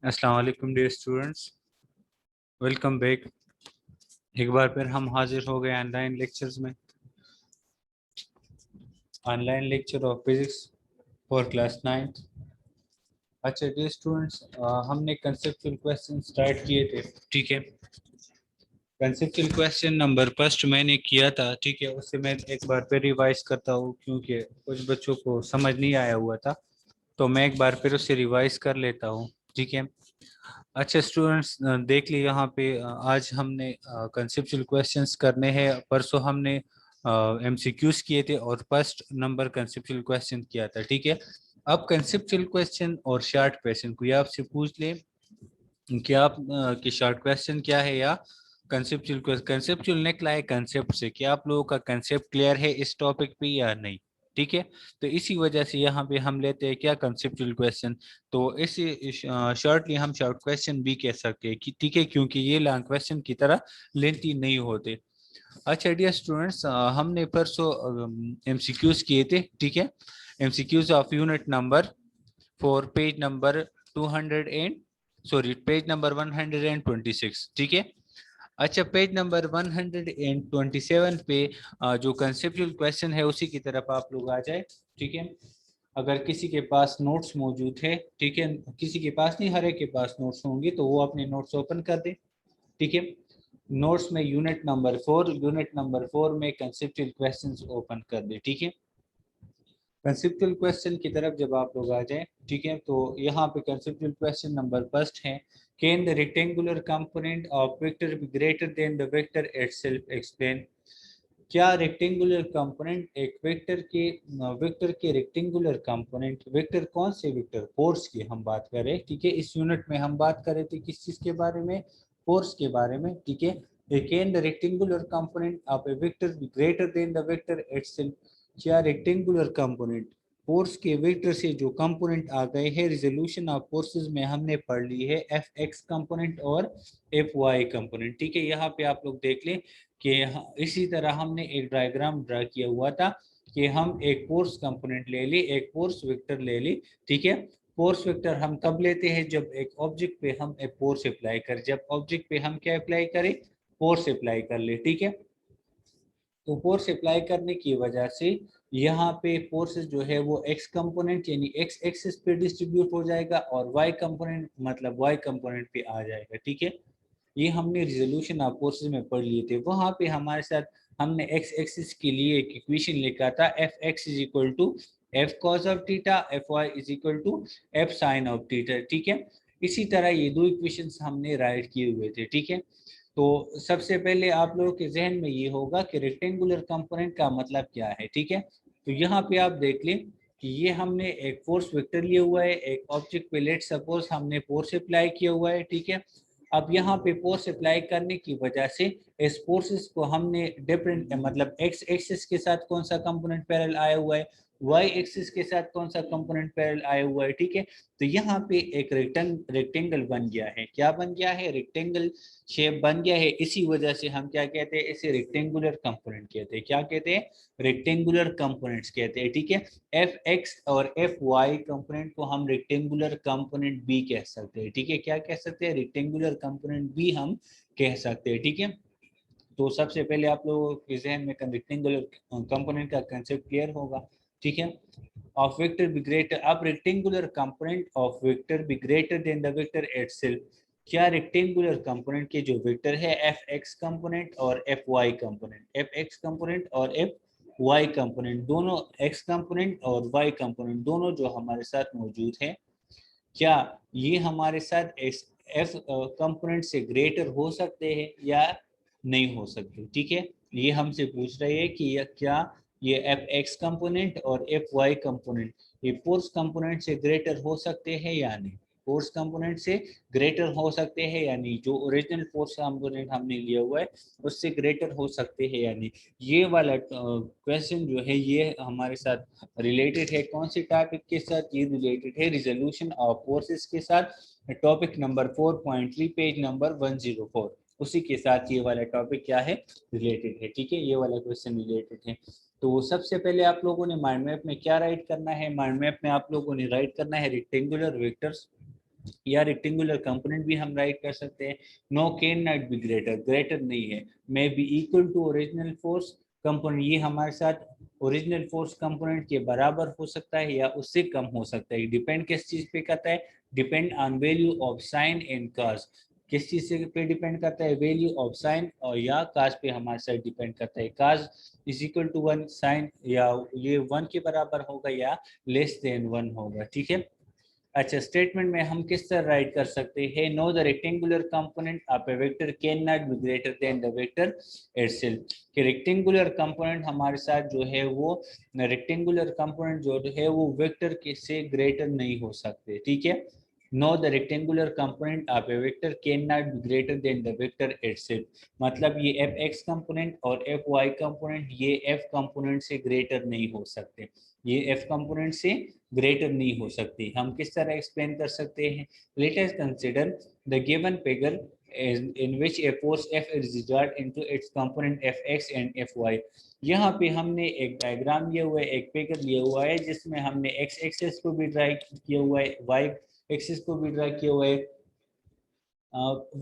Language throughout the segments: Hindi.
अस्सलाम वालेकुम डियर स्टूडेंट्स, वेलकम बैक। एक बार फिर हम हाजिर हो गए ऑनलाइन लेक्चर्स में। Online lecture of physics for class 9। अच्छा डियर स्टूडेंट्स, हमने कंसेप्चुअल क्वेश्चन स्टार्ट किए थे। ठीक है, कंसेप्चुअल क्वेश्चन नंबर फर्स्ट मैंने किया था। ठीक है, उससे मैं एक बार फिर रिवाइज करता हूँ क्योंकि कुछ बच्चों को समझ नहीं आया हुआ था, तो मैं एक बार फिर उससे रिवाइज कर लेता हूँ। ठीक है। अच्छा स्टूडेंट्स, देख लिए यहाँ पे आज हमने कंसेप्चुअल क्वेश्चंस करने हैं। परसों हमने एमसीक्यूज किए थे और फर्स्ट नंबर कंसेप्चुअल क्वेश्चन किया था। ठीक है, अब कंसेप्चुअल क्वेश्चन और शॉर्ट क्वेश्चन को या आपसे पूछ ले कि आप कि शॉर्ट क्वेश्चन क्या है या कंसेप्चुअल कंसेप्चुअल निकला है कंसेप्ट से, कि आप लोगों का कंसेप्ट क्लियर है इस टॉपिक पे या नहीं। ठीक है, तो इसी वजह से यहाँ पे हम लेते हैं क्या, कंसेप्चुअल क्वेश्चन। तो इसी शॉर्टली हम शॉर्ट क्वेश्चन भी कह सकते हैं कि ठीक है, क्योंकि ये लॉन्ग क्वेश्चन की तरह लेंथी नहीं होते। अच्छा डियर स्टूडेंट्स, हमने परसों एमसीक्यूज किए थे। ठीक है, MCQs of unit number for page number 200 and sorry page number 126। ठीक है। अच्छा, पेज नंबर 127 पे जो कंसेप्चुअल क्वेश्चन है उसी की तरफ आप लोग आ जाए। ठीक है, अगर किसी के पास नोट्स मौजूद है, ठीक है, किसी के पास नहीं, हर एक के पास नोट्स होंगे, तो वो अपने नोट्स ओपन कर दे। ठीक है, नोट्स में यूनिट नंबर 4 में कंसेप्चुअल क्वेश्चंस ओपन कर दे। ठीक है, कंसेप्चुअल क्वेश्चन की तरफ जब आप लोग आ जाएं, ठीक है, तो यहाँ पे कंसेप्चुअल क्वेश्चन नंबर फर्स्ट है, can the rectangular component of vector B greater than the vector itself, explain. क्या रेक्टेंगुलर कंपोनेंट एक वेक्टर के रेक्टेंगुलर कंपोनेंट, वेक्टर कौन से वेक्टर, फोर्स की हम बात कर रहे हैं। ठीक है, इस यूनिट में हम बात कर रहे थे किस चीज के बारे में, फोर्स के बारे में। ठीक है, can the rectangular component of A vector B greater than the vector itself. क्या रेक्टेंगुलर कंपोनेंट फोर्स के वेक्टर से जो कंपोनेंट आ गए हैं, रिजोल्यूशन ऑफ फोर्सेस में हमने पढ़ ली है एफ एक्स कंपोनेंट और एफ वाई कंपोनेंट। ठीक है, यहाँ पे आप लोग देख लें कि इसी तरह हमने एक डायग्राम ड्रा किया हुआ था कि हम एक फोर्स कंपोनेंट ले ली, एक फोर्स वेक्टर ले ली। ठीक है, फोर्स वेक्टर हम तब लेते हैं जब एक ऑब्जेक्ट पे हम एक फोर्स अप्लाई करें, जब ऑब्जेक्ट पे हम क्या अप्लाई करें, फोर्स अप्लाई कर ले। ठीक है, तो फोर्स अप्लाई करने की वजह से यहाँ पे फोर्सेस जो है वो एक्स कंपोनेंट यानी एक्स एक्सिस पे डिस्ट्रीब्यूट हो जाएगा और वाई कंपोनेंट मतलब वाई कंपोनेंट पे आ जाएगा। ठीक है, ये हमने रिजोल्यूशन ऑफ फोर्सेस में पढ़ लिए थे। वहां पे हमारे साथ हमने एक्स एक्सिस के लिए एक इक्वेशन लिखा था, F X is equal to F cos of theta, F Y is equal to F sine of theta. ठीक है, इसी तरह ये दो इक्वेशंस हमने राइट किए हुए थे। ठीक है, तो सबसे पहले आप लोगों के जहन में ये होगा कि रेक्टेंगुलर कंपोनेंट का मतलब क्या है। ठीक है, तो यहाँ पे आप देख लें कि ये हमने एक फोर्स वेक्टर लिया हुआ है, एक ऑब्जेक्ट पे लेट सपोज हमने फोर्स अप्लाई किया हुआ है। ठीक है, अब यहाँ पे फोर्स अप्लाई करने की वजह से इस फोर्सेस को हमने डिफरेंट मतलब एक्स एक्सिस के साथ कौन सा कंपोनेंट पैरेलल आया हुआ है, वाई एक्सिस के साथ कौन सा कंपोनेंट पैरेलल आया हुआ है। ठीक है, तो यहाँ पे एक रेक्टेंगल बन गया है। क्या बन गया है, रेक्टेंगल शेप बन गया है। इसी वजह से हम क्या कहते हैं, इसे रेक्टेंगुलर कंपोनेंट कहते हैं। क्या कहते हैं, रेक्टेंगुलर कंपोनेंट्स कहते हैं। ठीक है, एफ एक्स और एफ वाई कंपोनेंट को हम रेक्टेंगुलर कंपोनेंट बी कह सकते हैं। ठीक है, क्या कह सकते हैं, रेक्टेंगुलर कंपोनेंट बी हम कह सकते हैं। ठीक है, तो सबसे पहले आप लोगों के जहन में रेक्टेंगुलर कंपोनेंट का कंसेप्ट क्लियर होगा। ठीक है, ऑफ वेक्टर बी ग्रेटर, अब rectangular component of vector B greater than the vector itself. क्या रेक्टेंगुलर कंपोनेंट के जो वेक्टर है एफ एक्स कंपोनेंट और F Y component, F X component और एफ वाई कंपोनेंट, दोनों एक्स कंपोनेंट और वाई कंपोनेंट दोनों जो हमारे साथ मौजूद है, क्या ये हमारे साथ एफ कंपोनेंट से ग्रेटर हो सकते हैं या नहीं हो सकते। ठीक है, ये हमसे पूछ रहे हैं कि क्या ये एफ एक्स कंपोनेंट और एफ वाई कंपोनेंट ये फोर्स कंपोनेंट से ग्रेटर हो सकते हैं या नहीं, फोर्स कंपोनेंट से ग्रेटर हो सकते हैं या नहीं, जो ओरिजिनल फोर्स कंपोनेंट हमने लिया हुआ है उससे ग्रेटर हो सकते हैं या नहीं। ये वाला क्वेश्चन जो है ये हमारे साथ रिलेटेड है कौन सी टॉपिक के साथ, ये रिलेटेड है रिजोल्यूशन ऑफ फोर्सेस के साथ। टॉपिक नंबर 4.3 पेज नंबर 104, उसी के साथ ये वाला टॉपिक क्या है, रिलेटेड है। ठीक है, ये वाला क्वेश्चन रिलेटेड है। तो सबसे पहले आप लोगों ने माइंड मैप में क्या राइट करना है, माइंड मैप में आप लोगों ने राइट करना है रेक्टेंगुलर वेक्टर्स। या रेक्टेंगुलर कंपोनेंट भी हम राइट कर सकते हैं। No can not be greater, greater नहीं है। May be equal to original force component, ये हमारे साथ ओरिजिनल फोर्स कंपोनेंट के बराबर हो सकता है या उससे कम हो सकता है। डिपेंड किस चीज पे करता है? Depend on value of sign and cos. किस चीज से पे डिपेंड करता है? वैल्यू ऑफ साइन और या काज पे हमारे साथ डिपेंड करता है। Cos is equal to 1, sine या ये 1 के बराबर होगा या लेस देन 1 होगा। ठीक है। अच्छा, स्टेटमेंट में हम किस तरह राइट कर सकते हैं? Know the rectangular component of A vector can not be greater than the vector itself. कि रेक्टेंगुलर कंपोनेंट हमारे साथ जो है वो रेक्टेंगुलर कंपोनेंट जो है वो वेक्टर के से ग्रेटर नहीं हो सकते। ठीक है। Know the rectangular component of A vector can not be greater than the vector itself. मतलब ये एफ एक्स कंपोनेंट और एफ वाई कंपोनेंट ये एफ कंपोनेंट से ग्रेटर नहीं हो सकते, ये एफ कंपोनेंट से ग्रेटर नहीं हो सकती। हम किस तरह एक्सप्लेन कर सकते हैं? Let us consider the given figure in which a force F is exerted into its component Fx and Fy। यहाँ पे हमने एक डायग्राम लिया हुआ है, एक फिगर लिया हुआ है जिसमें हमने x एक्सिस को भी ड्रा किया हुआ है, y एक्सिस को भी ड्रा किया हुआ है।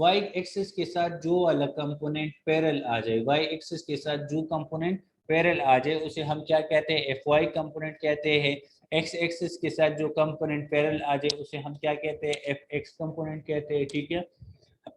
y एक्सिस के साथ जो वाला कंपोनेंट पैरेलल आ जाए, y एक्सिस के साथ जो कंपोनेंट पैरेलल आ जाए उसे हम क्या कहते हैं? Fy कंपोनेंट कहते हैं। x एक्सिस के साथ जो कंपोनेंट पैरेलल आ जाए उसे हम क्या कहते हैं? Fx कंपोनेंट कहते हैं। ठीक है।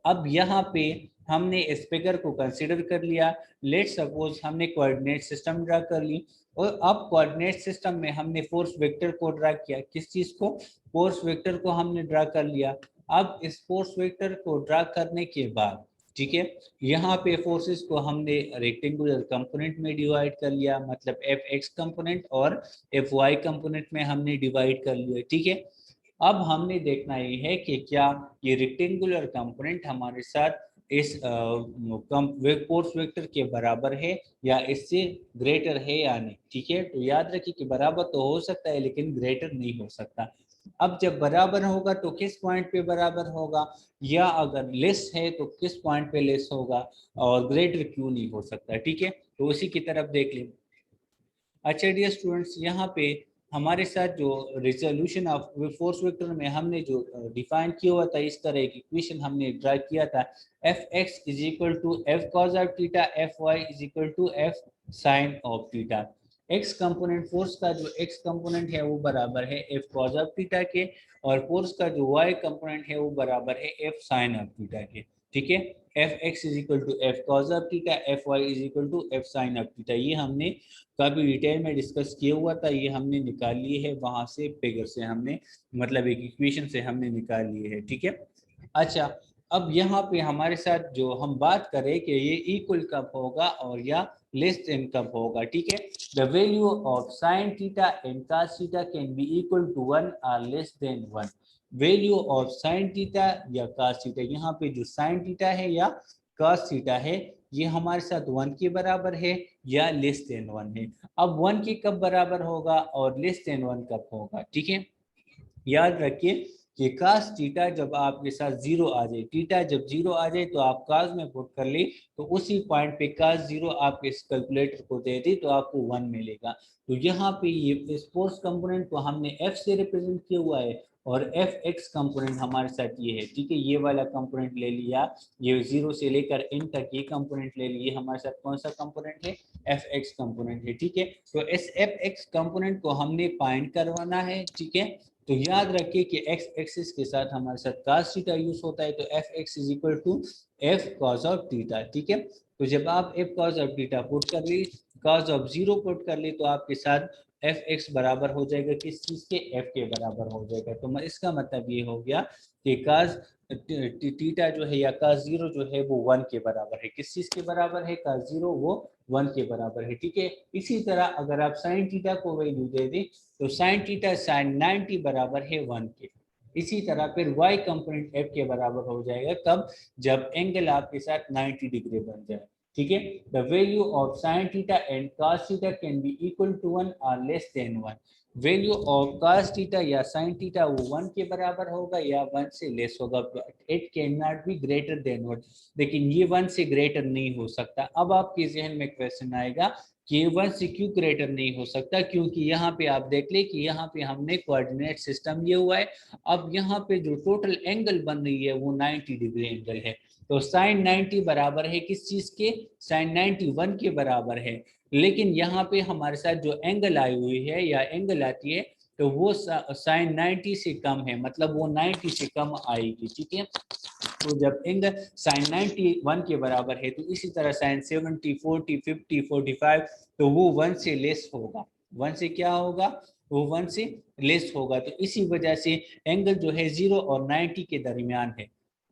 अब यहाँ पे हमने इस फिगर को कंसीडर कर लिया। लेट सपोज हमने कोऑर्डिनेट सिस्टम ड्रा कर ली और अब कोऑर्डिनेट सिस्टम में हमने फोर्स वेक्टर को ड्रा किया। किस चीज को? फोर्स वेक्टर को हमने ड्रा कर लिया। अब इस फोर्स वेक्टर को ड्रा करने के बाद, ठीक है, यहाँ पे फोर्सेस को हमने रेक्टेंगुलर कंपोनेंट में डिवाइड कर लिया, मतलब एफ एक्स कंपोनेंट और एफ वाई कंपोनेंट में हमने डिवाइड कर लिया। ठीक है। अब हमने देखना ये है कि क्या ये रेक्टेंगुलर कंपोनेंट हमारे साथ इस फोर्स वेक्टर के बराबर है या इससे ग्रेटर है या नहीं। ठीक है। तो याद रखिए कि बराबर तो हो सकता है लेकिन ग्रेटर नहीं हो सकता। अब जब बराबर होगा तो किस पॉइंट पे बराबर होगा, या अगर लेस है तो किस पॉइंट पे लेस होगा, और ग्रेटर क्यों नहीं हो सकता। ठीक है। तो उसी की तरफ देख लें। अच्छा डियर स्टूडेंट्स, यहाँ पे हमारे साथ जो रिजोल्यूशन ऑफ फोर्स वेक्टर में हमने जो डिफाइन किया हुआ था, इस तरह एक इक्वेशन हमने ड्रा किया था। F X is equal to F cos of theta, F Y is equal to F sine of theta. X component force का जो एक्स कंपोनेंट है वो बराबर है एफ कॉज ऑफ थीटा के, और फोर्स का जो वाई कंपोनेंट है वो बराबर है एफ साइन ऑफ थीटा के। ठीक है। F X is equal to F cos of theta, F Y is equal to F sine of theta. ये हमने काफी डिटेल में डिस्कस किया हुआ था, ये हमने निकाल लिए है वहां से, फिगर से हमने, मतलब एक इक्वेशन से हमने निकाल लिए है। ठीक है। अच्छा, अब यहाँ पे हमारे साथ जो हम बात करें कि ये इक्वल कब होगा और या लेस देन कब होगा। ठीक है। The value of sine theta and cos theta can be equal to 1 और less than 1। Value of sine theta या cos थीटा, यहाँ पे जो साइन थीटा है या cos थीटा है ये हमारे साथ 1 के बराबर है या लेस देन 1 है। अब 1 के कब बराबर होगा और लेस देन 1 कब होगा। ठीक है। याद रखिए कि कास थीटा जब आपके साथ जीरो आ जाए, थीटा जब जीरो आ जाए तो आप कास में पुट कर ले, तो उसी पॉइंट पे कास जीरो आपके इस कैलकुलेटर को दे दी तो आपको 1 मिलेगा। तो यहाँ पे ये इस फोर्स कंपोनेंट को हमने एफ से रिप्रेजेंट किया हुआ है और एफ एक्स कंपोनेंट हमारे साथ ये है। ठीक है। ये वाला कंपोनेंट ले लिया, ये जीरो से लेकर इन तक ये कंपोनेंट ले लिए, हमारे साथ कौन सा कंपोनेंट है? एफ एक्स कंपोनेंट है। ठीक है। तो इस एफ एक्स कंपोनेंट को हमने फाइंड करवाना है। ठीक है। तो याद रखिए कि एक्स एक्सिस के साथ हमारे साथ cos थीटा यूज होता है, तो F X is equal to F cos of theta. ठीक है। तो जब आप F cos of theta put कर ली, कॉस ऑफ जीरो पुट कर ली, तो आपके साथ एफ एक्स बराबर हो जाएगा किस चीज के? एफ के बराबर हो जाएगा। तो इसका मतलब ये हो गया कि cos थीटा जो है या cos जीरो जो है वो 1 के बराबर है। किस चीज के बराबर है? cos जीरो वो 1 के बराबर है। ठीक है। इसी तरह अगर आप साइन थीटा को वैल्यू दे दें तो साइन थीटा साइन 90 बराबर है 1 के। इसी तरह फिर y कंपोनेंट f के बराबर हो जाएगा कब? जब एंगल आपके साथ 90 डिग्री बन जाए। ठीक है। The value of sine theta and cos theta can be equal to 1 और less than 1। Value of cos theta या sin थीटा वो 1 के बराबर होगा या 1 से लेस होगा। It can not be greater then 1, लेकिन ये 1 से ग्रेटर नहीं हो सकता। अब आपके जहन में क्वेश्चन आएगा K1 से क्यों ग्रेटर नहीं हो सकता, क्योंकि यहाँ पे आप देख ले कि यहाँ पे हमने कोऑर्डिनेट सिस्टम लिया हुआ है। अब यहाँ पे जो टोटल एंगल बन रही है वो 90 डिग्री एंगल है। तो साइन 90 बराबर है किस चीज के, साइन 91 के बराबर है। लेकिन यहाँ पे हमारे साथ जो एंगल आई हुई है या एंगल आती है तो वो साइन 90 से कम है, मतलब वो 90 से कम आएगी। ठीक है, तो जब एंगल साइन 91 के बराबर है तो इसी तरह साइन 70, 40, 50, 45 तो वो 1 से लेस होगा। 1 से क्या होगा, वो 1 से लेस होगा। तो इसी वजह से एंगल जो है 0 और 90 के दरमियान है।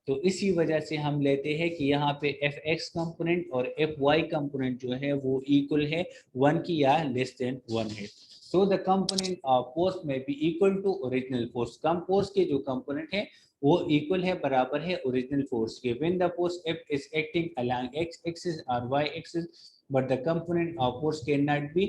तो इसी वजह से हम लेते हैं कि यहाँ पे एफ एक्स कंपोनेंट और एफ वाई कंपोनेंट जो है वो इक्वल है 1 की या लेस देन 1 है। So the component of force में be equal to original force, कम फोर्स के जो कंपोनेंट है वो इक्वल है, बराबर है ओरिजिनल फोर्स के। When the force F is acting along X axis और Y axis but the component of force can not be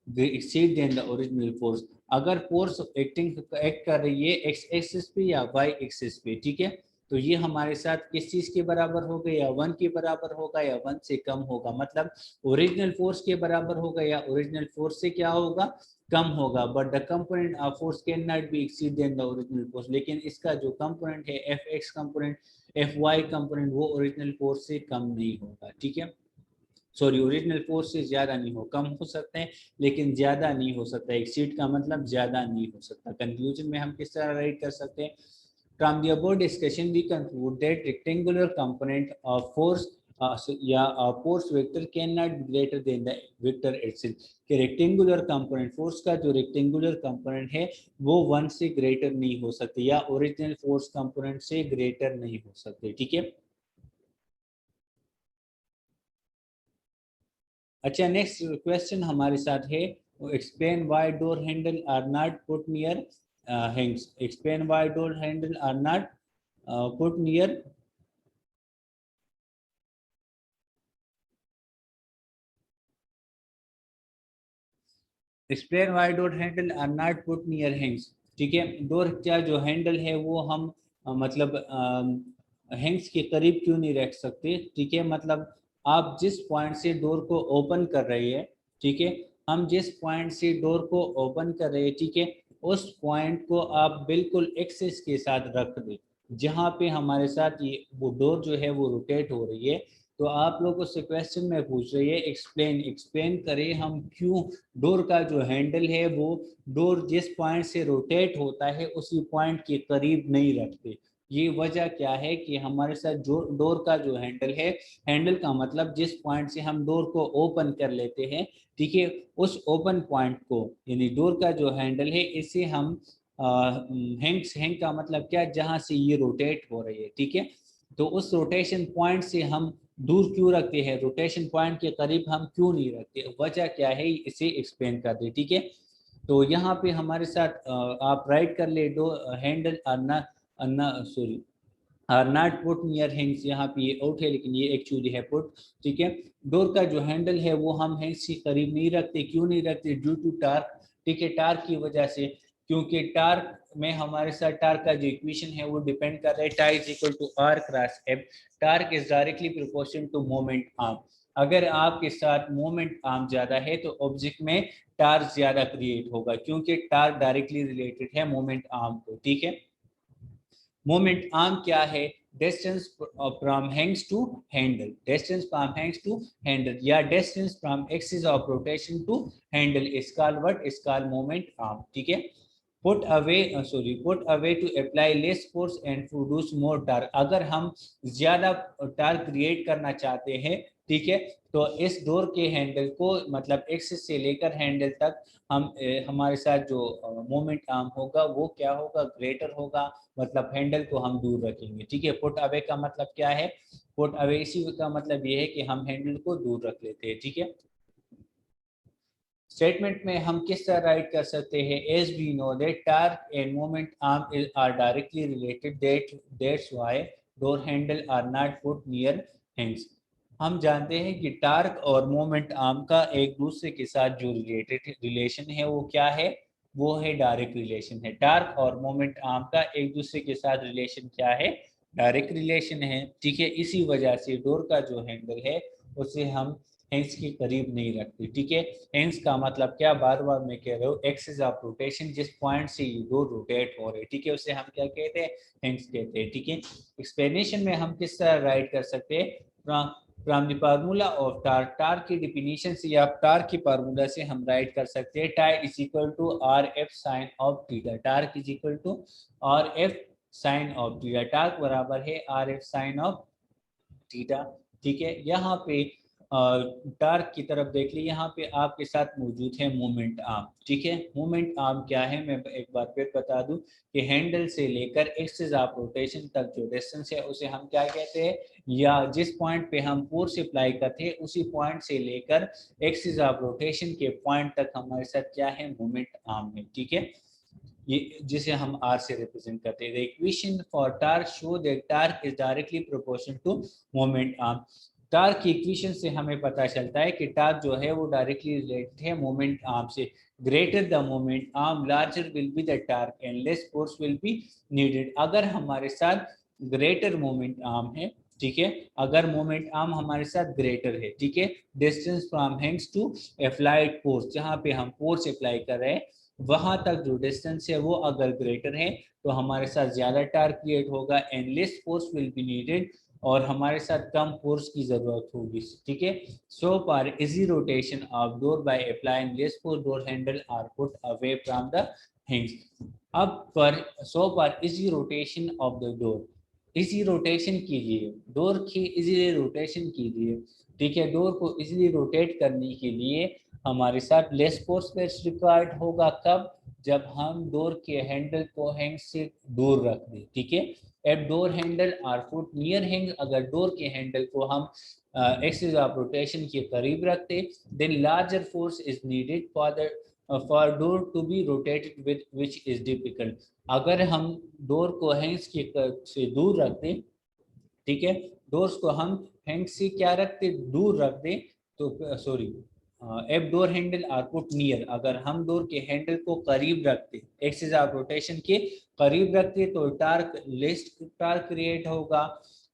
exceed than the original force। अगर फोर्स एक्ट कर रही है एक्स एक्सिस पे या वाई एक्सिस पे, ठीक है, तो ये हमारे साथ किस चीज के बराबर होगा, या 1 के बराबर होगा या 1 से कम होगा। मतलब ओरिजिनल फोर्स के बराबर होगा या ओरिजिनल फोर्स से क्या होगा, कम होगा। But the component of force can not be exceed than the original force, लेकिन इसका जो कंपोनेंट है F X component, F Y component, वो ओरिजिनल फोर्स से कम नहीं होगा। ठीक है, सॉरी, ओरिजिनल फोर्स से ज्यादा नहीं हो, कम हो सकते हैं लेकिन ज्यादा नहीं हो सकता। एक्सीड का मतलब ज्यादा नहीं हो सकता। कंक्लूजन में हम किस तरह राइट कर सकते हैं, from the above discussion we conclude that rectangular component of force या force vector can not be greater than the vector itself, कि रेक्टेंगुलर कंपोनेंट फोर्स का जो रेक्टेंगुलर कंपोनेंट है वो 1 से ग्रेटर नहीं हो सकते या ओरिजिनल फोर्स कंपोनेंट से ग्रेटर नहीं हो सकते। ठीक है, अच्छा, नेक्स्ट क्वेश्चन हमारे साथ है, explain why door handle are not put near hinges. Explain why door handle are not put near, explain why door handle are not put near hinges. ठीक है, डोर का जो हैंडल है वो हम मतलब हैंग्स के करीब क्यों नहीं रख सकते। ठीक है, मतलब आप जिस पॉइंट से डोर को ओपन कर रहे हैं, ठीक है, हम जिस पॉइंट से डोर को ओपन कर रहे हैं, ठीक है, उस पॉइंट को आप बिल्कुल एक्सिस के साथ रख दें। जहाँ पे हमारे साथ ये वो डोर जो है वो रोटेट हो रही है, तो आप लोगों से क्वेश्चन में पूछ रही है एक्सप्लेन, एक्सप्लेन करें हम क्यों डोर का जो हैंडल है वो डोर जिस पॉइंट से रोटेट होता है उसी पॉइंट के करीब नहीं रखते। ये वजह क्या है कि हमारे साथ जो डोर का जो हैंडल है, हैंडल का मतलब जिस पॉइंट से हम डोर को ओपन कर लेते हैं, ठीक है, उस ओपन पॉइंट को यानी डोर का जो हैंडल है इसे हम हैंग का मतलब क्या, जहां से ये रोटेट हो रही है, ठीक है, तो उस रोटेशन पॉइंट से हम दूर क्यों रखते हैं, रोटेशन पॉइंट के करीब हम क्यों नहीं रखते, वजह क्या है इसे एक्सप्लेन कर दे। ठीक है, तो यहाँ पे हमारे साथ आप राइट कर ले, door handle are sorry are not put near hinges, यहाँ पे ये आउट है लेकिन ये एक्चुअली है पुट। ठीक है, डोर का जो हैंडल है वो हम हैंग्स के करीब नहीं रखते, क्यों नहीं रखते, ड्यू टू टार्क। ठीक है, टार्क की वजह से, क्योंकि टार्क में हमारे साथ टार्क का जो इक्वेशन है वो डिपेंड कर रहा है tau is equal to R cross F. Torque is directly proportional to moment arm. अगर आपके साथ मोमेंट आर्म ज्यादा है तो ऑब्जेक्ट में टार्क ज्यादा क्रिएट होगा, क्योंकि टार्क डायरेक्टली रिलेटेड है मोमेंट आर्म को। ठीक है, मोमेंट आर्म क्या है, distance from hangs to handle, distance from hangs to handle या distance from axis of rotation to handle is called what, is called moment arm. ठीक है, put away to apply less force and produce more torque. अगर हम ज्यादा टार्क क्रिएट करना चाहते हैं, ठीक है, तो इस डोर के हैंडल को मतलब एक्सिस से लेकर हैंडल तक हम हमारे साथ जो मोमेंट आर्म होगा वो क्या होगा, ग्रेटर होगा, मतलब हैंडल को हम दूर रखेंगे। ठीक है, पुट अवे का मतलब क्या है, पुट अवे इसी का मतलब ये है कि हम हैंडल को दूर रख लेते हैं। ठीक है, स्टेटमेंट में हम किस तरह राइट कर सकते हैं, as we know that torque and moment arm are directly related, that's why door handle are not put near hinges. हम जानते हैं कि टार्क और मोमेंट आर्म का एक दूसरे के साथ जो रिलेटेड रिलेशन है वो क्या है, वो है डायरेक्ट रिलेशन है। टार्क और मोमेंट आर्म का एक दूसरे के साथ रिलेशन क्या है, डायरेक्ट रिलेशन है। ठीक है, इसी वजह से डोर का जो हैंडल है उसे हम हेंस के करीब नहीं रखते, ठीक है। हेंस का मतलब क्या, बार बार मैं कह रहा हूँ, एक्सिस ऑफ रोटेशन, जिस पॉइंट से ये डोर रोटेट हो रहे, ठीक है, उसे हम क्या कहते हैं, हेंस कहते हैं, ठीक है। एक्सप्लेनेशन में हम किस तरह राइट कर सकते हैं, from the formula of torque, torque की डिफिनीशन से या टार्क की फार्मूला से हम राइट कर सकते हैं, tau is equal to R F sine of theta, torque is equal to R F sine of theta, torque बराबर है R F sine of theta, ठीक है। यहाँ पे टार्क की तरफ देख ली, यहाँ पे आपके साथ मौजूद है मोमेंट आर्म, ठीक है। मोमेंट आर्म क्या है, मैं एक बार फिर बता दूं कि हैंडल से लेकर एक्सिस ऑफ रोटेशन तक जो डिस्टेंस है उसे हम क्या कहते हैं, या जिस पॉइंट पे हम फोर्स अप्लाई करते हैं उसी पॉइंट से लेकर एक्सिस ऑफ रोटेशन के पॉइंट तक हमारे साथ क्या है, मोमेंट आर्म है, ठीक है। ये जिसे हम आर से रिप्रेजेंट करते हैं। The equation for torque show that torque is directly proportional to moment arm, torque की इक्वेशन से हमें पता चलता है कि टार्क जो है वो डायरेक्टली रिलेटेड है मोमेंट आर्म से। Greater the moment arm larger will be the torque and less force will be needed. अगर हमारे साथ ग्रेटर मोमेंट आर्म है, ठीक है, अगर मोमेंट आर्म हमारे साथ ग्रेटर है, ठीक है, distance from hinges to applied force, जहां पे हम फोर्स अप्लाई कर रहे हैं वहां तक जो डिस्टेंस है वो अगर ग्रेटर है तो हमारे साथ ज्यादा टार्क क्रिएट होगा and less force will be needed, और हमारे साथ कम फोर्स की जरूरत होगी, ठीक है। So for easy rotation of door by applying less force door handle are put away from the hinge. अब पर so for easy rotation of the door, easy rotation कीजिए, डोर की इजीली रोटेशन कीजिए, ठीक है। डोर को इजीली रोटेट करने के लिए हमारे साथ लेस फोर्स रिक्वायर्ड होगा, कब, जब हम डोर के हैंडल को हैंग से दूर रख दें, ठीक है। At door handle are put near hinge, अगर डोर के हैंडल को हम एक्सिस ऑफ रोटेशन के करीब रखते, then larger force is needed for door to be rotated with which is difficult. अगर हम डोर को हैंग्स के से दूर रखते, ठीक है, डोर्स को हम हैंग से क्या रखते, दूर रख दें, तो sorry, if door handle are put near, अगर हम डोर के हैंडल को करीब रखते, एक्सिस ऑफ रोटेशन के करीब रखते, तो टार्क लेस टार्क क्रिएट होगा,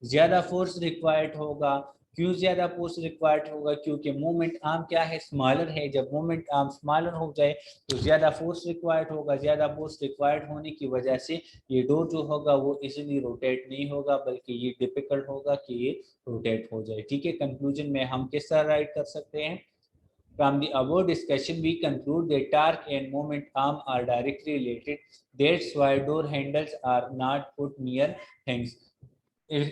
ज्यादा फोर्स रिक्वायर्ड होगा। क्यों ज्यादा फोर्स रिक्वायर्ड होगा, क्योंकि मोमेंट आर्म क्या है, स्मॉलर है। जब मोमेंट आर्म स्मॉलर हो जाए तो ज्यादा फोर्स रिक्वायर्ड होगा, ज्यादा फोर्स रिक्वायर्ड होने की वजह से ये डोर जो होगा वो इजीली रोटेट नहीं होगा, बल्कि ये डिफिकल्ट होगा कि ये रोटेट हो जाए, ठीक है। कंक्लूजन में हम किस तरह राइट कर सकते हैं, from the above discussion we conclude that torque and moment arm are directly related, that's why door handles are not put near hands।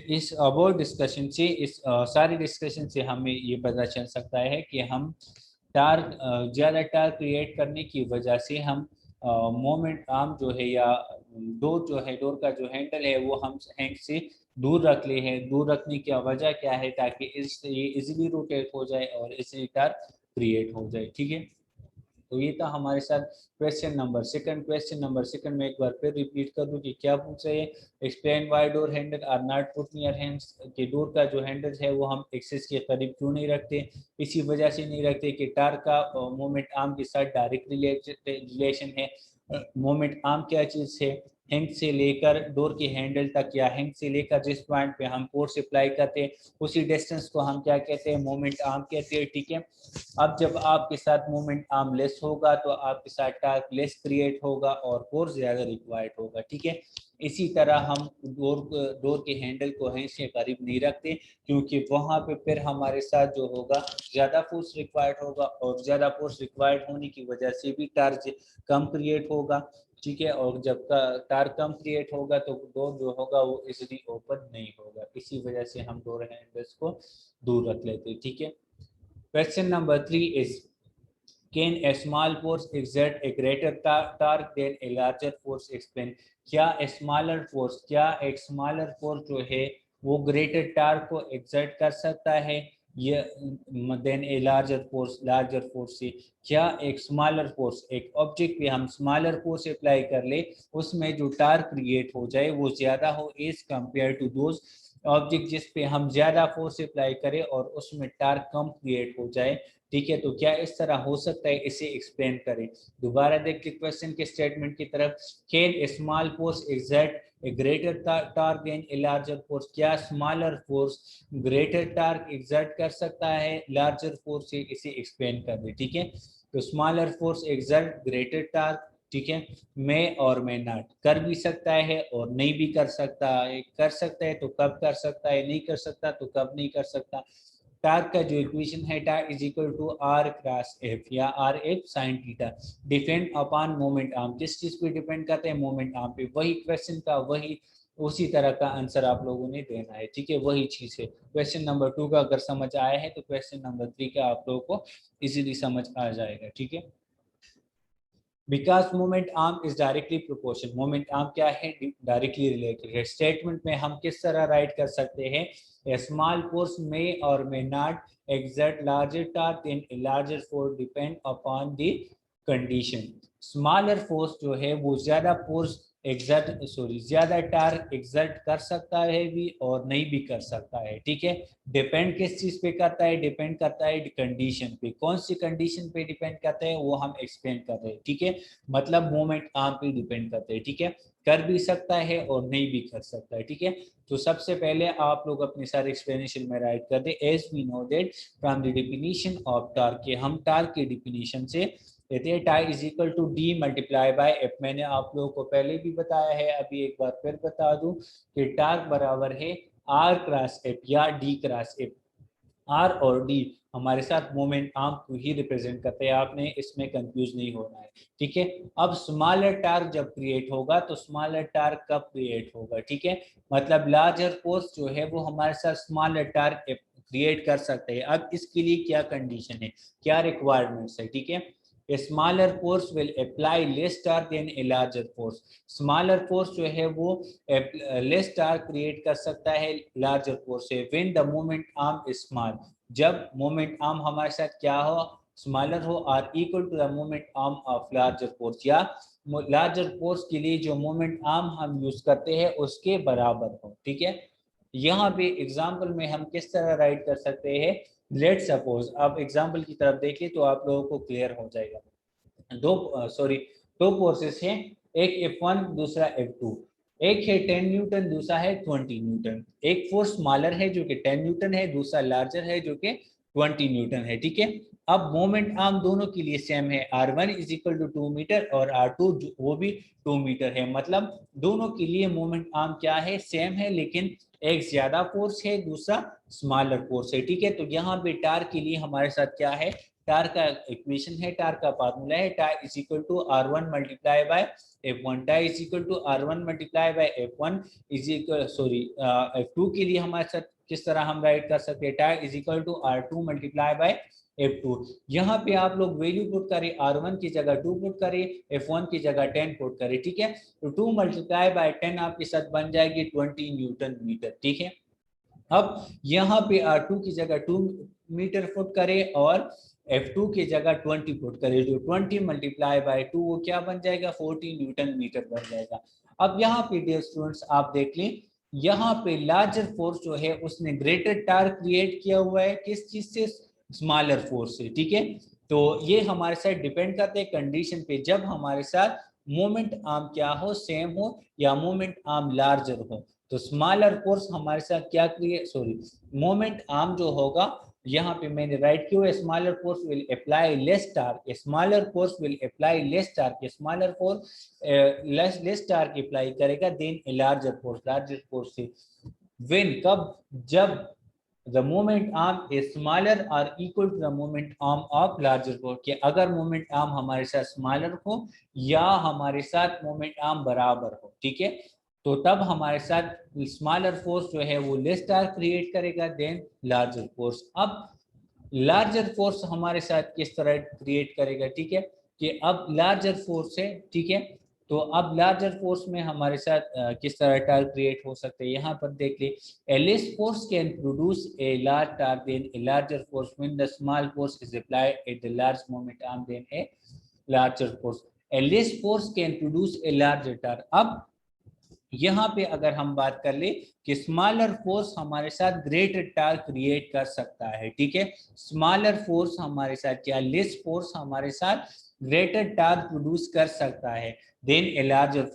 इस अबोव डिस्कशन से, इस सारी डिस्कशन से हमें ये पता चल सकता है कि हम टार्क ज़्यादा टार्क क्रिएट करने की वजह से हम मोमेंट आर्म जो है या डोर जो है, डोर का जो हैंडल है वो हम हैंग से दूर रख ले हैं। दूर रखने की वजह क्या है, ताकि इससे ये इजीली रोटेट हो जाए और इससे टार्क क्रिएट हो जाए, ठीक है। तो ये था हमारे साथ question number second. Question number second में एक बार फिर रिपीट कर दूं कि क्या पूछ रहे हैं, explain why door handle are not put near hinges, कि डोर का जो हैंडल है वो हम एक्सिस के करीब क्यों नहीं रखते। इसी वजह से नहीं रखते कि टार्क का मोमेंट आर्म के साथ डायरेक्ट रिलेशन है। मोमेंट आर्म क्या चीज़ है, हैंग से लेकर डोर के हैंडल तक, या हैंग से लेकर जिस पॉइंट पे हम फोर्स अप्लाई करते हैं उसी डिस्टेंस को हम क्या कहते हैं, मोमेंट आर्म कहते हैं, ठीक है। अब जब आपके साथ मोमेंट आर्म लेस होगा तो आपके साथ टार्क लेस क्रिएट होगा और फोर्स ज्यादा रिक्वायर्ड होगा, ठीक है। इसी तरह हम डोर के हैंडल को हैंग से करीब नहीं रखते, क्योंकि वहां पे फिर हमारे साथ जो होगा ज्यादा फोर्स रिक्वायर्ड होगा, और ज्यादा फोर्स रिक्वायर्ड होने की वजह से भी टार्क कम क्रिएट होगा, ठीक है। और जब का टार्क कम क्रिएट होगा तो डोर जो होगा वो इजीली ओपन नहीं होगा, इसी वजह से हम डोर हैंडल्स को दूर रख लेते हैं, ठीक है। Question number 3 is, can a small force exert a greater torque than a larger force? Explain। क्या smaller force, क्या एक smaller force जो है वो greater torque को exert कर सकता है ये देन ए लार्जर फोर्स से। क्या एक स्मॉलर फोर्स, एक ऑब्जेक्ट पे हम स्मॉलर फोर्स अप्लाई कर ले, उसमें जो टार्क क्रिएट हो जाए वो ज्यादा हो as compare to those object जिस पे हम ज्यादा फोर्स अप्लाई करें और उसमें टार्क कम क्रिएट हो जाए। ठीक है, तो क्या इस तरह हो सकता है, इसे एक्सप्लेन करें। दोबारा देखिए क्वेश्चन के स्टेटमेंट की तरफ, can a small force exert a greater torque than a larger force, क्या smaller force greater torque exert कर सकता है लार्जर फोर्स से, इसे एक्सप्लेन कर दे। ठीक है, तो smaller force exert greater torque, ठीक है, मैं और मैं नॉट, कर भी सकता है और नहीं भी कर सकता है, कर सकता है तो कब कर सकता है, नहीं कर सकता तो कब नहीं कर सकता। टार्क का जो इक्वेशन है, torque is equal to R cross F या R F sine theta, depend upon moment arm, किस चीज पे डिपेंड करते हैं, मोमेंट आर्म पे। वही क्वेश्चन का वही उसी तरह का आंसर आप लोगों ने देना है। ठीक है, वही चीज है। क्वेश्चन नंबर 2 का अगर समझ आया है तो क्वेश्चन नंबर 3 का आप लोगों को इजीली समझ आ जाएगा। ठीक है, because moment arm is directly proportion, moment arm क्या है, डायरेक्टली रिलेटेड है। स्टेटमेंट में हम किस तरह राइट कर सकते हैं, ए स्मॉल फोर्स में और may not exert larger torque than a larger force depend upon the condition। Smaller force जो है वो ज्यादा फोर्स ज्यादा टार्क एग्जर्ट कर सकता है भी और नहीं भी कर सकता है। ठीक है, डिपेंड किस चीज पे करता है, डिपेंड करता है कंडीशन पे, कौन सी कंडीशन पे डिपेंड करता है वो हम एक्सप्लेन कर रहे हैं। ठीक है, मतलब मोमेंट आर्म पे डिपेंड करते हैं। ठीक है, कर भी सकता है और नहीं भी कर सकता है। ठीक है, तो सबसे पहले आप लोग अपने सारे एक्सप्लेनेशन में राइट कर दे, as we know that from the definition of torque, के हम टार्क की डेफिनेशन से लेते हैं, tau is equal to D multiply by F. मैंने आप लोगों को पहले भी बताया है, अभी एक बार फिर बता दूं कि टार्क बराबर है आर क्रॉस एफ या डी क्रॉस एफ। आर और डी हमारे साथ मोमेंट आर्म को ही रिप्रेजेंट करते हैं, आपने इसमें कंफ्यूज नहीं होना है। ठीक है, अब स्मॉलर टार्क जब क्रिएट होगा तो स्मॉलर टार्क कब क्रिएट होगा, ठीक है, मतलब लार्जर फोर्स जो है वो हमारे साथ स्मॉलर टार्क क्रिएट कर सकते हैं। अब इसके लिए क्या कंडीशन है, क्या रिक्वायरमेंट्स है, ठीक है, a smaller force will apply less torque than a larger force। Smaller force जो है वो लेस टार्क क्रिएट कर सकता है लार्जर फोर्स से। When the moment arm is small, जब मोमेंट आर्म हमारे साथ क्या हो, स्मॉलर हो, are equal to the moment arm of larger force, या लार्जर फोर्स के लिए जो मोमेंट आर्म हम यूज करते हैं उसके बराबर हो। ठीक है, यहाँ पे एग्जाम्पल में हम किस तरह राइट कर सकते हैं, लेट सपोज, आप एग्जाम्पल की तरफ देखिए तो आप लोगों को क्लियर हो जाएगा। दो फोर्सेस हैं, एक F1 दूसरा F2, एक है 10 न्यूटन दूसरा है 20 न्यूटन। एक फोर्स स्मॉलर है जो कि 10 न्यूटन है, दूसरा लार्जर है जो कि 20 न्यूटन है। ठीक है, अब मोमेंट आर्म दोनों के लिए सेम है, R1 is equal to 2 metre और R2 वो भी 2 मीटर है, मतलब दोनों के लिए मोमेंट आर्म क्या है, सेम है, लेकिन एक ज्यादा फोर्स है दूसरा स्मॉलर फोर्स है। ठीक है, तो यहाँ पे टार्क के लिए हमारे साथ क्या है, टार्क का इक्वेशन है, टार्क का फार्मूला है, torque is equal to R1 multiply by F1, torque is equal to R1 multiply by F1 is equal F2 के लिए हमारे साथ किस तरह हम राइट कर सकते हैं, torque is equal to R2 multiply by F2। यहाँ पे आप लोग वैल्यू पुट करें, R1 की जगह 2 पुट करें, F1 की जगह 10 पुट करें। ठीक है, तो 2 मल्टीप्लाई बाय 10 आपके साथ बन जाएगी 20 न्यूटन मीटर। ठीक है, अब यहाँ पे R2 की जगह 2 मीटर फुट करें और F2 की जगह 20 फुट करें, जो 20 मल्टीप्लाई बाय 2 वो क्या बन जाएगा, 40 न्यूटन मीटर बन जाएगा। अब यहाँ पे डियर स्टूडेंट्स आप देख लें, यहाँ पे लार्जर फोर्स जो है उसने ग्रेटर टार्क क्रिएट किया हुआ है, किस चीज से, स्मॉलर फोर्स से। ठीक है, तो ये हमारे साथ डिपेंड करते हैं कंडीशन पे, जब हमारे साथ मोमेंट आर्म क्या हो, सेम हो या मोमेंट आर्म लार्जर हो, तो स्मॉलर फोर्स हमारे साथ क्या क्रिएट, मोमेंट आर्म जो होगा, यहाँ पे मैंने राइट किया, smaller force will apply less torque, smaller force will apply less torque, smaller force less torque apply करेगा then a larger force, larger force से। व्हेन, कब, जब the moment arm is smaller or equal to the moment arm of larger force, कि अगर मोमेंट आर्म हमारे साथ स्मॉलर हो या हमारे साथ मोमेंट आर्म बराबर हो, ठीक है, तो तब हमारे साथ स्मॉलर फोर्स जो है वो लेस टार्क क्रिएट करेगा देन लार्जर फोर्स। अब लार्जर फोर्स हमारे साथ किस तरह क्रिएट करेगा, ठीक है, कि अब लार्जर फोर्स है, ठीक है, तो अब लार्जर फोर्स में हमारे साथ किस तरह टार्क क्रिएट हो सकते हैं, यहाँ पर देख ले, a less force can produce a large torque than a larger force when the small force is applied at the large moment arm than a larger force। a less force can produce a larger torque। अब यहाँ पे अगर हम बात कर ले कि स्मॉलर फोर्स हमारे साथ ग्रेटर टार्क क्रिएट कर सकता है, ठीक है। स्मॉलर फोर्स हमारे साथ क्या, लेस फोर्स हमारे साथ ग्रेटर टार्क प्रोड्यूस कर सकता है देन ए लार्जर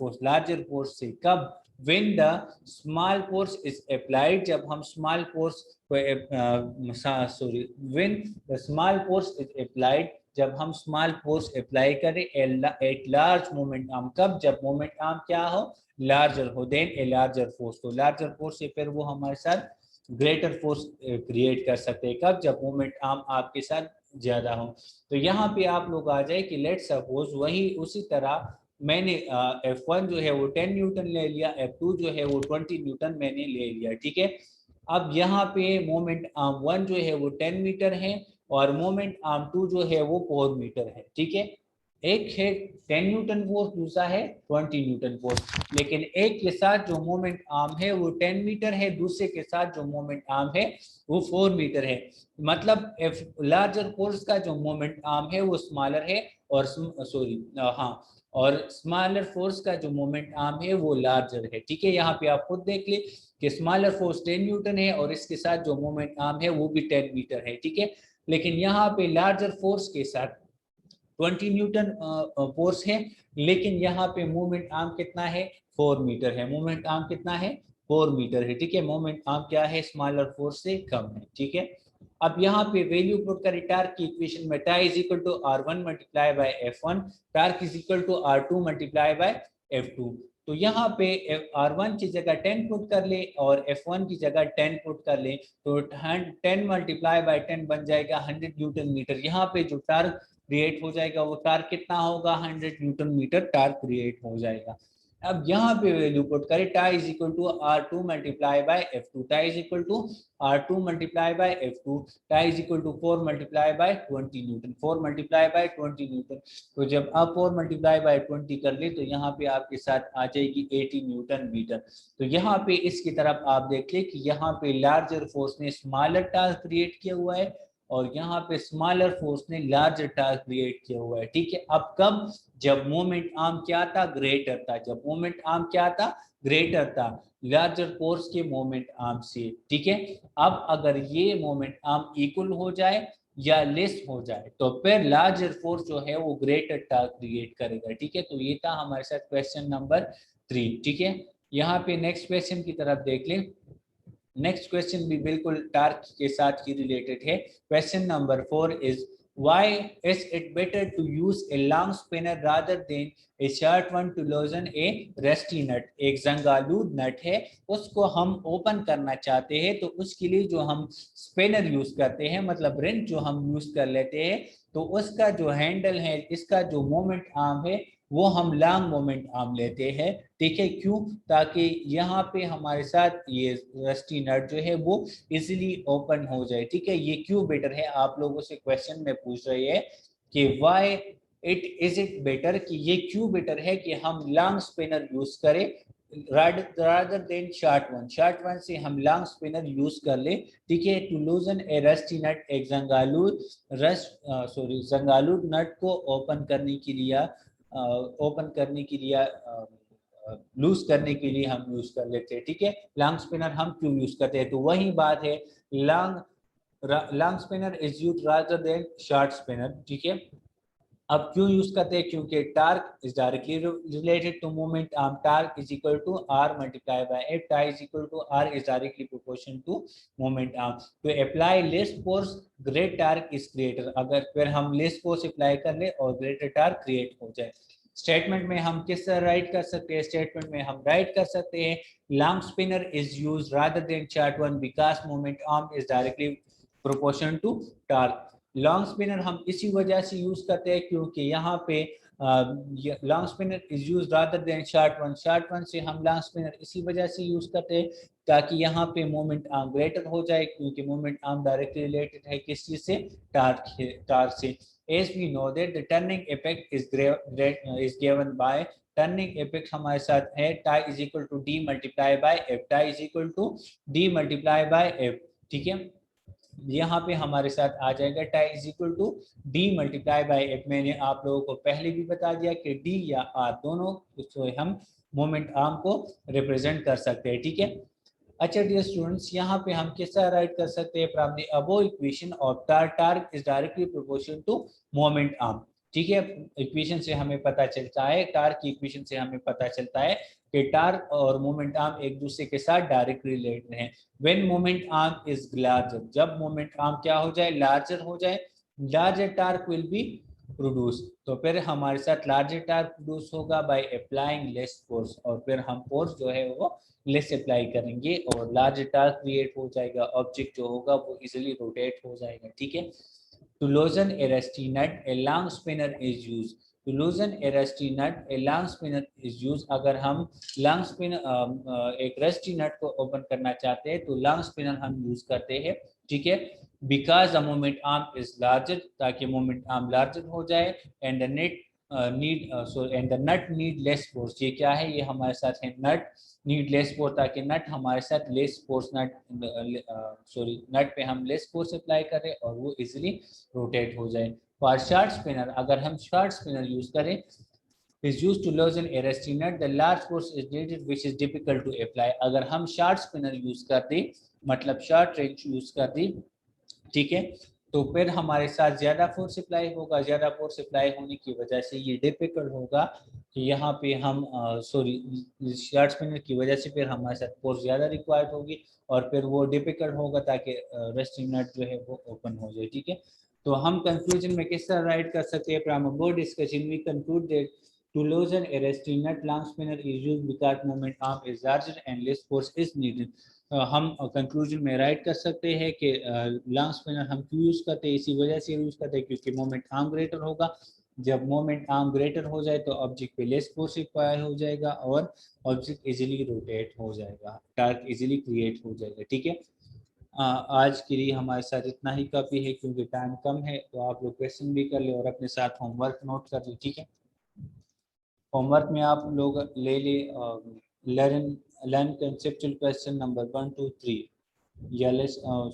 फोर्स से। कब, when the small force is applied, जब हम स्मॉल फोर्स को sorry when the small force is applied, जब हम स्मॉल फोर्स अप्लाई करें एट लार्ज मोमेंट आर्म। कब, जब मोमेंट आर्म क्या हो, लार्जर हो देन ए लार्जर फोर्स। तो लार्जर फोर्स से फिर वो हमारे साथ ग्रेटर फोर्स क्रिएट कर सकते हैं। कब, जब मोमेंट आर्म आपके साथ ज्यादा हो। तो यहाँ पे आप लोग आ जाए कि लेट सपोज वही उसी तरह मैंने F1 जो है वो 10 न्यूटन ले लिया, F2 जो है वो 20 न्यूटन मैंने ले लिया, ठीक है। अब यहाँ पे मोमेंट आर्म 1 जो है वो 10 मीटर है और मोमेंट आर्म 2 जो है वो 4 मीटर है, ठीक है। एक है 10 न्यूटन फोर्स, दूसरा है 20 न्यूटन फोर्स, लेकिन एक के साथ जो मोमेंट आर्म है वो 10 मीटर है, दूसरे के साथ जो मोमेंट आर्म है वो 4 मीटर है। मतलब लार्जर फोर्स का जो मोमेंट आर्म है वो स्मॉलर है और सॉरी हाँ, और स्मॉलर फोर्स का जो मोमेंट आर्म है वो लार्जर है, ठीक है। यहाँ पे आप खुद देख ले कि स्मॉलर फोर्स 10 न्यूटन है और इसके साथ जो मोमेंट आर्म है वो भी 10 मीटर है, ठीक है। लेकिन यहाँ पे लार्जर फोर्स के साथ 20 न्यूटन फोर्स है, लेकिन यहाँ पे मोमेंट आर्म कितना है, 4 मीटर है। मोमेंट आर्म कितना है, 4 मीटर है, ठीक है। मोमेंट आर्म क्या है, स्मॉलर फोर्स से कम है, ठीक है। अब यहाँ पे वैल्यू पुट करें टार्क की इक्वेशन में, tau is equal to R1 multiply by F1, torque is equal to R2 multiply by F2। तो यहाँ पे R1 की जगह 10 पुट कर ले और F1 की जगह 10 पुट कर ले, तो 10 मल्टीप्लाई बाय 10 बन जाएगा 100 न्यूटन मीटर। यहाँ पे जो टार्क क्रिएट हो जाएगा वो टार्क कितना होगा, 100 न्यूटन मीटर टार्क क्रिएट हो जाएगा। अब यहाँ पे वैल्यू पुट करें, tau is equal to R2 multiply by F2, tau is equal to R2 multiply by F2, tau is equal to 4 multiply by 20 newton, 4 multiply by 20 newton. तो जब आप 4 मल्टीप्लाई बाय 20 कर ले तो यहाँ पे आपके साथ आ जाएगी 80 न्यूटन मीटर। तो यहाँ पे इसकी तरफ आप देख ले कि यहाँ पे लार्जर फोर्स ने स्मॉलर टार्क क्रिएट किया हुआ है और यहाँ पे स्मॉलर फोर्स ने लार्जर टार्क क्रिएट किया हुआ है, ठीक है। अब कब, जब मोमेंट आर्म क्या था, ग्रेटर था। जब मोमेंट आर्म क्या था, ग्रेटर था लार्जर फोर्स के मोमेंट आर्म से, ठीक है। अब अगर ये मोमेंट आर्म इक्वल हो जाए या लेस हो जाए तो फिर लार्जर फोर्स जो है वो ग्रेटर टार्क क्रिएट करेगा, ठीक है। तो ये था हमारे साथ क्वेश्चन नंबर 3, ठीक है। यहाँ पे नेक्स्ट क्वेश्चन की तरफ देख लें। नेक्स्ट क्वेश्चन भी बिल्कुल टार्क के साथ ही रिलेटेड है। Question number 4 is why is it better to use a long spinner rather than a short one to loosen a rusty nut। एक जंगालूद नट है, उसको हम ओपन करना चाहते हैं तो उसके लिए जो हम स्पिनर यूज करते हैं, मतलब रिंच जो हम यूज कर लेते हैं, तो उसका जो हैंडल है, इसका जो मोमेंट आर्म है वो हम लॉन्ग मोमेंट आर्म लेते हैं, ठीक है। क्यों, ताकि यहाँ पे हमारे साथ ये रस्टी नट जो है वो इजीली ओपन हो जाए, ठीक है। ये क्यों बेटर है, आप लोगों से क्वेश्चन में पूछ रही है कि व्हाई इट बेटर, कि ये क्यों बेटर है कि हम लॉन्ग स्पिनर यूज करें rather than short one से हम लॉन्ग स्पिनर यूज कर ले, ठीक है। टू लूजन ए रस्टी नट, एक जंगालूद नट को ओपन करने के लिए लूज करने के लिए हम यूज कर लेते हैं, ठीक है। लॉन्ग स्पिनर हम क्यों यूज करते हैं, तो वही बात है, long spinner is use rather than short spinner, ठीक है। अब क्यों यूज करते हैं, क्योंकि torque is directly related to moment arm, torque is equal to R multiply by F, tau is equal to R is directly proportion to moment arm. तो apply less force, great torque is creator. अगर फिर हम लेस फोर्स अप्लाई कर ले और ग्रेटर टार्क क्रिएट हो जाए। स्टेटमेंट में हम किस तरह राइट कर सकते हैं, स्टेटमेंट में हम राइट कर सकते हैं long spinner is use rather than short one because moment arm is directly proportion to torque. Long spanner हम इसी वजह से यूज करते हैं क्योंकि यहाँ पे long spinner is use rather than short one से हम लॉन्ग स्पिनर इसी वजह से यूज करते हैं ताकि यहाँ पे मोमेंट आर्म ग्रेटर हो जाए, क्योंकि मोमेंट आर्म डायरेक्टली रिलेटेड है किस चीज से, टार्क से। as we know that the turning effect is given by turning effect हमारे साथ है tau is equal to D multiply by F, tau is equal to D multiply by F, ठीक है। यहाँ पे हमारे साथ आ जाएगा tau is equal to D multiply by F. मैंने आप लोगों को पहले भी बता दिया कि डी या आर दोनों तो हम मोमेंट आर्म को रिप्रेजेंट कर सकते हैं, ठीक है। अच्छा डियर स्टूडेंट्स, यहाँ पे हम किस तरह राइट कर सकते हैं from the above equation of torque is directly proportional to moment arm, ठीक है। इक्वेशन से हमें पता चलता है, टार्क की इक्वेशन से हमें पता चलता है कि टार्क और मोमेंट आर्म एक दूसरे के साथ डायरेक्ट रिलेटेड हैं। When moment arm is larger, जब मोमेंट आर्म क्या हो जाए, लार्जर हो जाए, larger torque will be produce, तो फिर हमारे साथ लार्जर टार्क प्रोड्यूस होगा बाय अप्लाइंग लेस फोर्स, और फिर हम फोर्स जो है वो लेस अप्लाई करेंगे और लार्जर टार्क क्रिएट हो जाएगा, ऑब्जेक्ट जो होगा वो इजीली रोटेट हो जाएगा, ठीक है। To loosen a rusty nut, a long spinner is used. To loosen a rusty nut, a long spinner is used. अगर हम long spinner एक rusty nut को ओपन करना चाहते हैं तो long spinner हम यूज करते हैं, ठीक है। Because the moment arm is larger, ताकि moment arm larger हो जाए, and the nut need less force. ये क्या है, ये हमारे साथ है nut need less force, ताकि नट हमारे साथ लेस फोर्स नट पे हम लेस फोर्स अप्लाई करें और वो इजीली रोटेट हो जाए। फॉर शॉर्ट स्पिनर, अगर हम शॉर्ट स्पिनर यूज करें, is used to loosen a rusty nut, the large force is needed which is difficult to apply. अगर हम शॉर्ट स्पिनर यूज कर दें, मतलब शॉर्ट रेंज यूज कर दें, ठीक है, तो फिर हमारे साथ ज्यादा फोर्स अप्लाई होगा, ज्यादा फोर्स अप्लाई होने की वजह से ये डिफिकल्ट होगा कि यहाँ पे हम शॉर्ट स्पिनर की वजह से फिर हमारे साथ फोर्स ज्यादा रिक्वायर्ड होगी और फिर वो डिफिकल्ट होगा ताकि रेस्टिंग नट जो है वो ओपन हो जाए, ठीक है। तो हम कंक्लूजन में किस तरह राइट कर सकते हैं, from about discussion we conclude that to loosen a resting nut, long spinner is used because moment arm is larger and less force is needed. हम कंक्लूजन में राइट कर सकते हैं कि लॉन्ग स्पिनर हम क्यों यूज करते हैं, इसी वजह से यूज करते हैं क्योंकि मोमेंट आर्म ग्रेटर होगा। जब मोमेंट आर्म ग्रेटर हो जाए तो ऑब्जेक्ट पे लेस फोर्स रिक्वायर हो जाएगा और ऑब्जेक्ट इजीली रोटेट हो जाएगा, टार्क इजीली क्रिएट हो जाएगा, ठीक है। आज के लिए हमारे साथ इतना ही काफ़ी है क्योंकि टाइम कम है, तो आप लोग क्वेश्चन भी कर ले और अपने साथ होमवर्क नोट कर ले, ठीक है। होमवर्क में आप लोग ले ले learn learn conceptual question number 1 2 3 या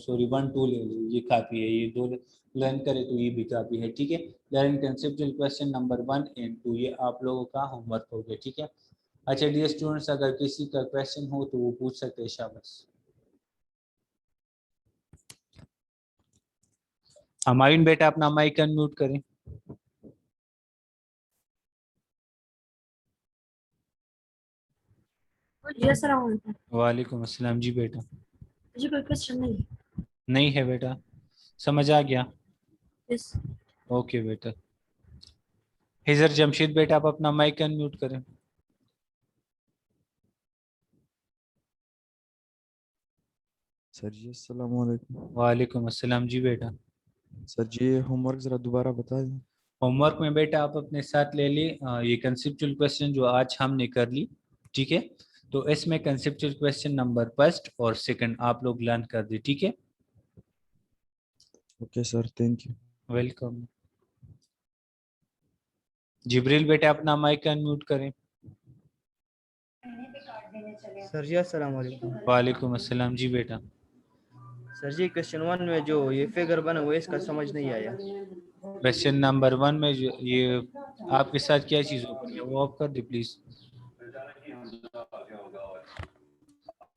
सॉरी 1 2 ले लो, ये काफ़ी है, ये दो लर्न करे तो ये भी काफ़ी है, ठीक है। लर्न कंसेप्चुअल क्वेश्चन नंबर 1 और 2 ये आप लोगों का होमवर्क हो गया, ठीक है। अच्छा डियर स्टूडेंट्स, अगर किसी का क्वेश्चन हो तो वो पूछ सकते हैं, शाबाश। हमायून बेटा अपना माइक अनम्यूट करें। जी अस्सलाम वालेकुम। वालेकुम अस्सलाम जी बेटा। जी कोई क्वेश्चन नहीं। नहीं है बेटा, समझ आ गया, यस। ओके बेटा। हिजर जमशीद बेटा आप अपना माइक अनम्यूट करें। सर जी अस्सलाम वालेकुम। वालेकुम अस्सलाम जी बेटा। सर जी ये होमवर्क ज़रा दोबारा बता दें। होमवर्क में बेटा आप अपने साथ ले ली ये कंसेप्चुअल क्वेश्चन जो आज हमने कर ली, ठीक है। तो इसमें कंसेप्चुअल क्वेश्चन नंबर फर्स्ट और सेकंड आप लोग लर्न कर दी, ठीक है। Okay sir, thank you. Welcome. Jibril बेटा अपना माइक अनम्यूट करें। सर जी अस्सलाम वालेकुम। वालेकुम अस्सलाम जी बेटा। सर जी क्वेश्चन 1 में जो ये फिगर बना हुआ है इसका समझ नहीं आया। क्वेश्चन नंबर 1 में जो ये आपके साथ क्या चीज़ ओपन है वो ऑफ कर दे प्लीज।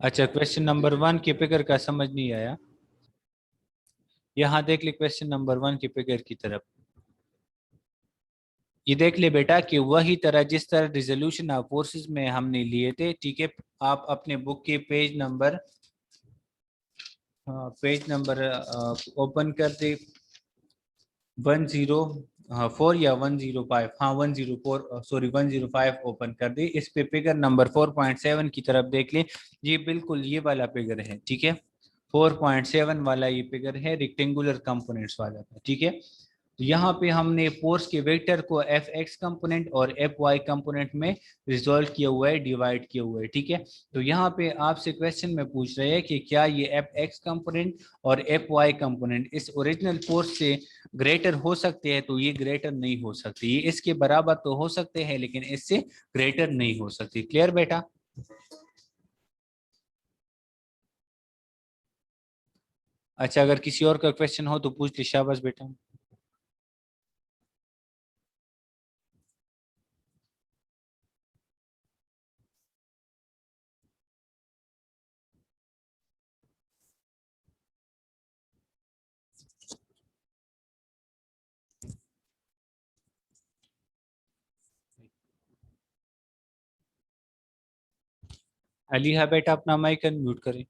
अच्छा क्वेश्चन नंबर 1 के फिगर का समझ नहीं आया, यहाँ देख ले क्वेश्चन नंबर 1 के फिगर की तरफ, ये देख ले बेटा कि वही तरह जिस तरह रिजोल्यूशन ऑफ फोर्सेस में हमने लिए थे, ठीक है। आप अपने बुक के पेज नंबर ओपन कर दे 104 या 105, हाँ 104 सॉरी 105 ओपन कर दे। इस पे फिगर नंबर 4.7 की तरफ देख ले, ये बिल्कुल ये वाला फिगर है, ठीक है। 4.7 वाला ये फिगर है, रेक्टेंगुलर कंपोनेंट्स वाला, ठीक है। तो यहाँ पे हमने फोर्स के वेक्टर को एफ एक्स कंपोनेंट और एफ वाई कंपोनेंट में रिजोल्व किया हुआ है, डिवाइड किया हुआ है, ठीक है। तो यहाँ पे आपसे क्वेश्चन में पूछ रहे हैं कि क्या ये एफ एक्स कंपोनेंट और एफ वाई कंपोनेंट इस ओरिजिनल फोर्स से ग्रेटर हो सकते हैं, तो ये ग्रेटर नहीं हो सकते, ये इसके बराबर तो हो सकते हैं लेकिन इससे ग्रेटर नहीं हो सकती। क्लियर बेटा। अच्छा अगर किसी और का क्वेश्चन हो तो पूछ ले, शाबाश बेटा। अली है बेटा, अपना माइक अनम्यूट करें।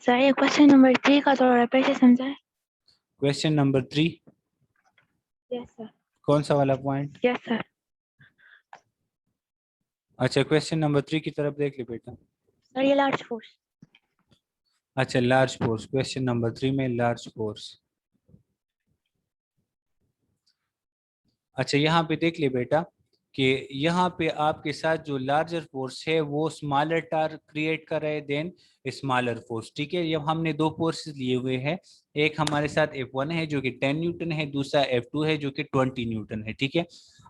सर ये क्वेश्चन नंबर 3 का थोड़ा फिर से समझाएं। Question number 3, yes sir. कौन सा वाला पॉइंट? Yes sir. अच्छा, क्वेश्चन नंबर 3 की तरफ देख ले बेटा। सर ये लार्ज फोर्स। अच्छा, लार्ज फोर्स, क्वेश्चन नंबर 3 में लार्ज फोर्स। अच्छा, यहाँ पे देख ले बेटा कि यहाँ पे आपके साथ जो लार्जर फोर्स है वो स्मॉलर टार्क क्रिएट कर रहे हैं देन स्मॉलर फोर्स। ठीक है, जब हमने दो फोर्सेस लिए हुए हैं, एक हमारे साथ F1 है जो कि 10 न्यूटन है, दूसरा F2 है जो कि 20 न्यूटन है। ठीक है,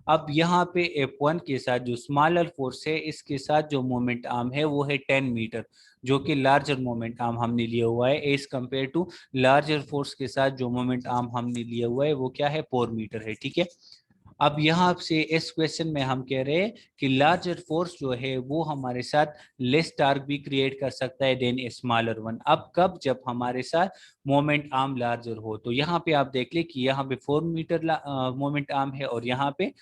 अब यहाँ पे F1 के साथ जो स्मॉलर फोर्स है, इसके साथ जो मोमेंट आर्म है वो है 10 मीटर, जो कि लार्जर मोमेंट आर्म हमने लिया हुआ है as compare to larger force के साथ जो मोमेंट आर्म हमने लिया हुआ है वो क्या है, 4 मीटर है। ठीक है, अब यहाँ से इस क्वेश्चन में हम कह रहे हैं कि लार्जर फोर्स जो है वो हमारे साथ लेस टार्क भी क्रिएट कर सकता है देन स्मॉलर वन। अब कब? जब हमारे साथ मोमेंट आर्म लार्जर हो। तो यहाँ पे आप देख ले कि यहाँ पे 4 मीटर मोमेंट आर्म है और यहाँ पे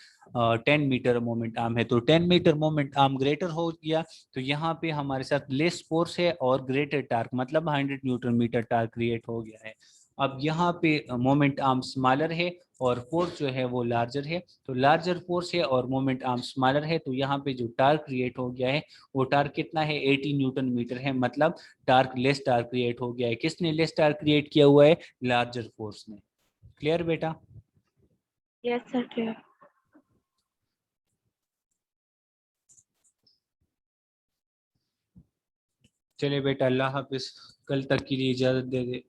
10 मीटर मोमेंट आर्म है। तो 10 मीटर मोमेंट आर्म ग्रेटर हो गया, तो यहाँ पे हमारे साथ लेस फोर्स है और ग्रेटर टार्क मतलब 100 न्यूटन मीटर टार्क क्रिएट हो गया है। अब यहाँ पे मोमेंट आर्म स्मॉलर है और फोर्स जो है वो लार्जर है, तो लार्जर फोर्स है और मोमेंट आर्म स्मॉलर है, तो यहाँ पे जो टार्क क्रिएट हो गया है वो टार्क कितना है, 80 न्यूटन मीटर है, मतलब टार्क लेस टार्क क्रिएट हो गया है। किसने लेस टार्क क्रिएट किया हुआ है? लार्जर फोर्स ने। क्लियर बेटा? Yes sir clear. चलिए बेटा, अल्लाह हाफिज, कल तक के लिए इजाजत दे दे।